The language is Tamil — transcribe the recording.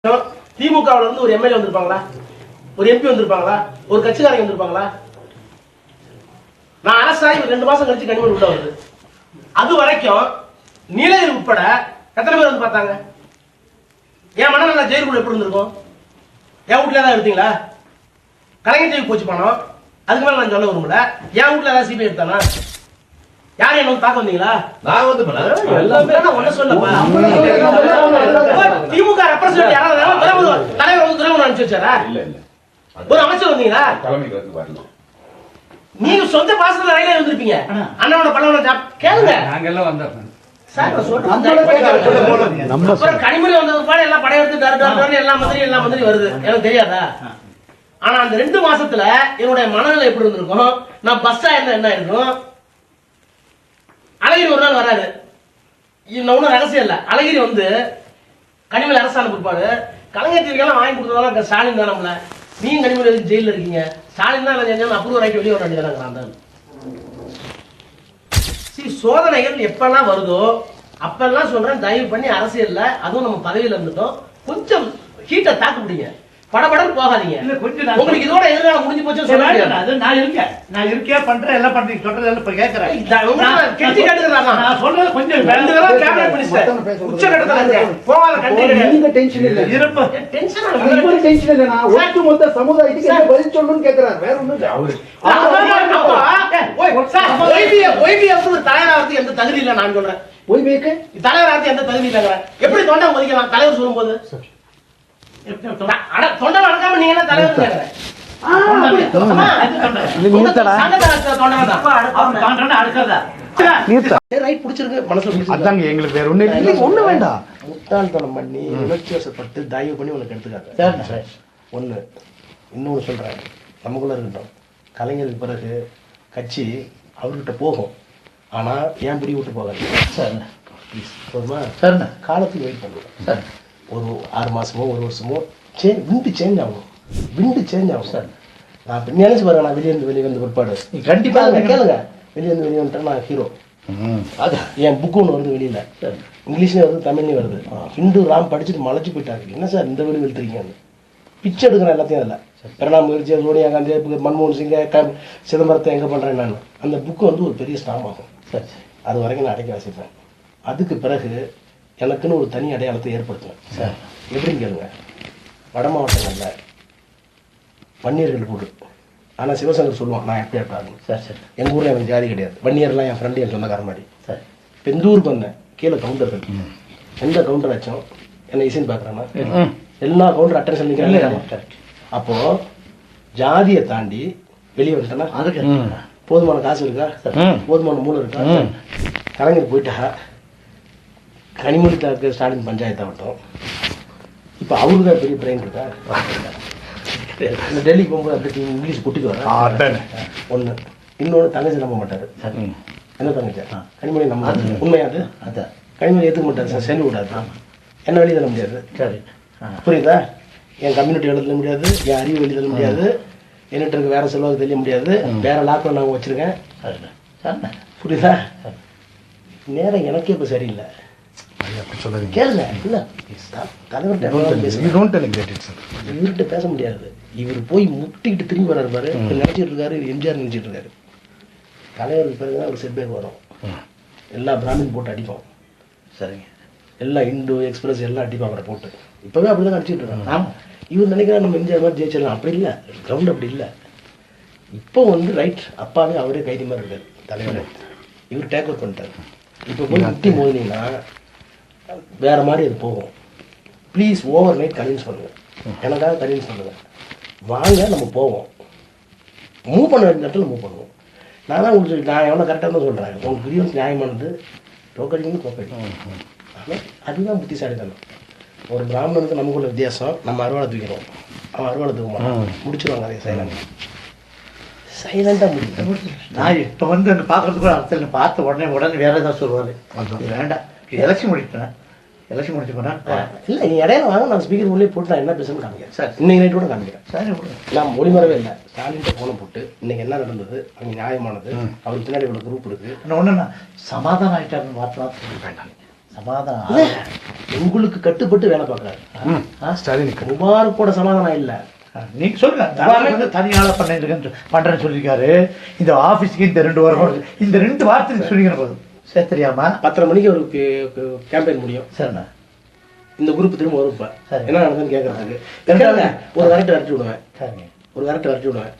திமுகவுல இருந்து ஒரு எம்எல்ஏ வந்திருப்பாங்களா, ஒரு எம்பி வந்திருப்பாங்களா, ஒரு கட்சிக்காரங்க வந்திருப்பாங்களா? நான் அரசாய் 2 மாசம் கழிச்சு கனிமொழி உள்ள வருது. அது வரைக்கும் நீலகிரி உட்பட எத்தனை பேர் வந்து பார்த்தாங்க? என் மனநல ஜெயிலுக்குள்ள எப்படி இருந்திருக்கும்? என் வீட்டுல ஏதாவது எடுத்தீங்களா? கலைஞர் டிவி போச்சு பணம், அதுக்கு மேல நான் சொல்ல விரும்பல. என் வீட்டுல ஏதாவது சிபிஐ எடுத்தானா? யாரும் என்ன தாக்க வந்தீங்களா? நான் வந்து ஒண்ணு சொல்லப்பா. திமுக ரெப்ரசன்ட் யாராவது தலைவர் வந்து துறைமுகம் அனுப்பிச்சு வச்சாரா? ஒரு அமைச்சர் வந்தீங்களா? நீங்க சொந்த பாசத்துல ரயில வந்திருப்பீங்க. அண்ணாவோட பல்லவன கேளுங்க. நாங்க எல்லாம் வந்தோம் சார். கனிமொழி வந்தது பாடு எல்லாம் படையெடுத்து எல்லா மந்திரி வருது. எனக்கு தெரியாதா? ஆனா அந்த 2 மாசத்துல என்னுடைய மனநிலை எப்படி இருந்திருக்கும்? நான் பஸ்ஸா இருந்தா என்ன இருக்கும்? அழகிரி ஒரு நாள் வராரு. ஒன்னும் ரகசியம் இல்ல. அழகிரி வந்து கனிமொழி அரசாணை கொடுப்பாரு. கலைஞர் டிவிக்கெல்லாம் வாங்கி கொடுத்ததால ஸ்டாலின் தான். நம்மள நீங்க கனிமொழி எதுக்கு ஜெயில இருக்கீங்க? ஸ்டாலின் தான் செஞ்சாலும் அப்ரூவ் ஆகிட்டு வெளியே வர வேண்டியதாங்க. சோதனைகள் எப்பெல்லாம் வருதோ அப்பெல்லாம் சொல்றேன், தயவு பண்ணி அரசியல்ல, அதுவும் நம்ம பதவியில இருந்துட்டோம், கொஞ்சம் ஹீட்டை தாக்கு பிடிங்க. படபடன்னு போகாதீங்க. உங்களுக்கு இதோட எதிர்காலம் முடிஞ்சு போச்சு சொல்ல முடியாது. நான் இருக்கேன் பண்றேன் எல்லாம் பண்றீங்க சொல்றது எல்லாம் இப்ப கேக்குறேன். கெட்டி கேட்டுறாங்க. நான் சொல்றது கொஞ்சம் கேபினட் மினிஸ்டர் உச்ச கட்டத்துல போகாத கண்ட்ரி. நீங்க டென்ஷன் இல்ல. இருப்ப டென்ஷன் இல்ல. ஒரு டென்ஷன் இல்ல. நான் ஒட்டுமொத்த சமுதாயத்துக்கு என்ன பதில் சொல்லணும்னு கேக்குறாரு. வேற ஒண்ணும் இல்ல. அவரு ஒய்பிஎஃப் தலைவராக எந்த தகுதி இல்ல. நான் சொல்றேன் ஒய்பிஎஃப்க்கு தலைவராக எந்த தகுதி இல்ல. எப்படி தொண்டை மதிக்கலாம் தலைவர் சொல்லும் போது? தொண்டை வளர்க்காம நீங்க என்ன தலைவர் கேக்குறேன்? முட்டாள்தனம் பண்ணி உணர்ச்சிவசப்பட்டு தயவு பண்ணி உனக்கு எடுத்துக்காங்க. ஒண்ணு இன்னொன்னு சொல்றேன், நமக்குள்ள இருக்கட்டும். கலைஞருக்கு பிறகு கட்சி அவர்கிட்ட போகும், ஆனா ஏன் பிடி விட்டு போகாது சார். போதுமா சார்? காலத்துக்கு வெயிட் பண்ணுவோம். ஒரு 6 மாசமோ 1 வருஷமோ விண்டு சேஞ்ச் ஆகும். விண்டு சேஞ்ச் ஆகும் சார். நான் நினைச்சு பாருங்க, நான் வெளியே வந்து பிற்பாடு கண்டிப்பா கேளுங்க. வெளியே வந்துட்டேன் நான் ஹீரோ. அதான் என் புக்கு ஒன்று வருது வெளியில, இங்கிலீஷ்லயும் வருது தமிழ்லயும் வருது. ஹிந்து ராம் படிச்சுட்டு மலைச்சு போயிட்டாரு. என்ன சார் இந்த வீடு வெளுத்துறீங்க? பிச்சை எடுக்கிறேன் எல்லாத்தையும். அதில் பிரணாப் முகர்ஜி, சோனியா காந்தி, மன்மோகன் சிங், சிதம்பரத்தை எங்க பண்றேன் நான். அந்த புக்கு வந்து ஒரு பெரிய ஸ்டாம் ஆகும் சார். அது வரைக்கும் நான் அடைக்க வாசிப்பேன். அதுக்கு பிறகு எனக்குன்னு ஒரு தனி அடையாளத்தை ஏற்படுத்துவேன் சார். எப்படின்னு கேளுங்க, வட மாவட்டங்களில் வன்னியர்கள் கூடு. ஆனால் சிவசங்கர் சொல்லுவான், நான் எப்படி ஆகணும் சார். சார் எங்கள் ஊரில் எனக்கு ஜாதி கிடையாது. வன்னியர்லாம் என் ஃப்ரெண்டு, என் சொந்தக்கார மாதிரி சார். இப்போ இந்த ஊருக்கு வந்தேன், கீழே கவுண்டர்கள். எந்த கவுண்டர் ஆச்சும் என்ன இசைன்னு பார்க்குறேன்னா எல்லா கவுண்டர் அட்டென்ஷன் நிற்கிறாங்க. அப்போ ஜாதியை தாண்டி வெளியே வந்துட்டேன்னா அதுக்கு போதுமான காசு இருக்கா, போதுமான மூலம் இருக்கா? கலைஞர் போயிட்டா கனிமொழி தாக்கு ஸ்டாலின் பஞ்சாயத்து ஆகட்டும். இப்போ அவருக்கு தான் பெரிய பிரெயின் இருக்கா? இந்த டெல்லிக்கு போகும்போது அப்படி இங்கிலீஷ் கொட்டிட்டு வர ஒன்று. இன்னொன்று தங்கச்சி நம்ப மாட்டாரு. என்ன தங்கச்சி? கனிமொழி நம்ப உண்மையாது. அதான் கனிமொழி ஏற்றுக்க மாட்டாரு சார். சென்று விடாது. என்ன வெளியே தள்ள முடியாது. சரி புரியுதா? என் கம்யூனிட்டி எழுத முடியாது, என் அறிவு வெளியே தள்ள முடியாது, என்கிட்ட இருக்க வேற செல்வாக்கு தெரிய முடியாது, வேற லாக்டவுன் நாங்கள் வச்சிருக்கேன். புரியுதா? நேரம் எனக்கே இப்போ சரியில்லை. கேளுங்க. இல்ல இவர்கிட்ட பேச முடியாது. இவர் போய் முட்டிக்கிட்டு திரும்பி வர்றாரு பாரு. நினைச்சிட்டு இருக்காரு எம்ஜிஆர் நினைச்சிட்டு இருக்காரு. தலைவருக்கு பிறகுதான் ஒரு செட்பேக் வரும். எல்லா பிராமின் போட்டு அடிப்போம். சரிங்க. எல்லாம் இந்து எக்ஸ்பிரஸ் எல்லாம் அடிப்போம் அவரை போட்டு. இப்பவே அப்படிதான் அடிச்சுட்டு இருக்காங்க. இவர் நினைக்கிறார் நம்ம எம்ஜிஆர் மாதிரி ஜெயிச்சிடலாம். அப்படி இல்லை, கிரவுண்ட் அப்படி இல்லை. இப்போ வந்து ரைட் அப்பாவே அவரே கைதி மாதிரி இருக்காரு தலைவர். இவர் டேக் அவுட் பண்ணிட்டாரு. இப்போ போய் முட்டி மோதினீங்கன்னா வேற மாதிரி அது போகும். ப்ளீஸ் ஓவர் நைட் கன்வின்ஸ் பண்ணுங்க. எனக்காக கன்வின்ஸ் பண்ணுங்க. வாங்க நம்ம போவோம். மூவ் பண்ண வேண்டிய இடத்துல மூவ் பண்ணுவோம். நான் தான் உங்களுக்கு நான் எவ்வளோ கரெக்டாக தான் சொல்கிறேன். உங்களுக்கு கிரீவன்ஸ் நியாயமானது, டோக்கடிங்கு கோப்படிக்கும். ஆனால் அதுதான் புத்திசாலித்தனம். ஒரு பிராமணனுக்கு நமக்குள்ள வித்தியாசம், நம்ம அறுவாலை தூக்கிறோம், அவன் அறுவாலை தூக்க மாட்டான். முடிச்சிருவாங்க அதே சைலண்டாக முடியும். நான் இப்போ வந்து அந்த பார்க்கறதுக்கு கூட அரசியல் பார்த்த உடனே வேற ஏதாவது சொல்லுவாரு. வேண்டாம், எலெக்ஷன் முடிச்சிட்டேன். எலெக்ஷன் முடிச்சு போனா இல்லை, நீ இடையில வாங்க, நான் ஸ்பீக்கர் உள்ளே போட்டு நான் என்ன பேசணும்னு காமிக்கிறேன் சார். இன்னைக்கு நைட்டு கூட காமிக்கிறேன் சார். நான் ஒளிமரவே இல்லை. ஸ்டாலின் போனை போட்டு இன்னைக்கு என்ன நடந்தது, அவங்க நியாயமானது, அவருக்கு பின்னாடி இவ்வளோ குரூப் இருக்கு. ஒன்றுன்னா சமாதானம் ஆகிட்டாருன்னு வார்த்தை வேண்டாம். சமாதானம் உங்களுக்கு கட்டுப்பட்டு வேலை பார்க்கறாரு. ஸ்டாலினுக்கு முபாரக்கோட சமாதானம் இல்ல. நீங்க சொல்லுங்க. வந்து தனியால பண்றேன்னு சொல்லியிருக்காரு. இந்த ஆபீஸ்க்கு இந்த 2 வாரம் இந்த 2 வாரத்துக்கு சொல்லிக்கிற போதும். சரி தெரியாமா 10:30 மணிக்கு ஒரு கேம்பெயின் முடியும். சரிண்ணா. இந்த குரூப் திரும்ப வரும். இப்ப சரி. என்ன நடந்ததுன்னு கேட்கறதுக்கு ஒரு விரட்டு விரட்டி விடுவேன். சரிங்க. ஒரு விரட்டு விரட்டி விடுவேன்.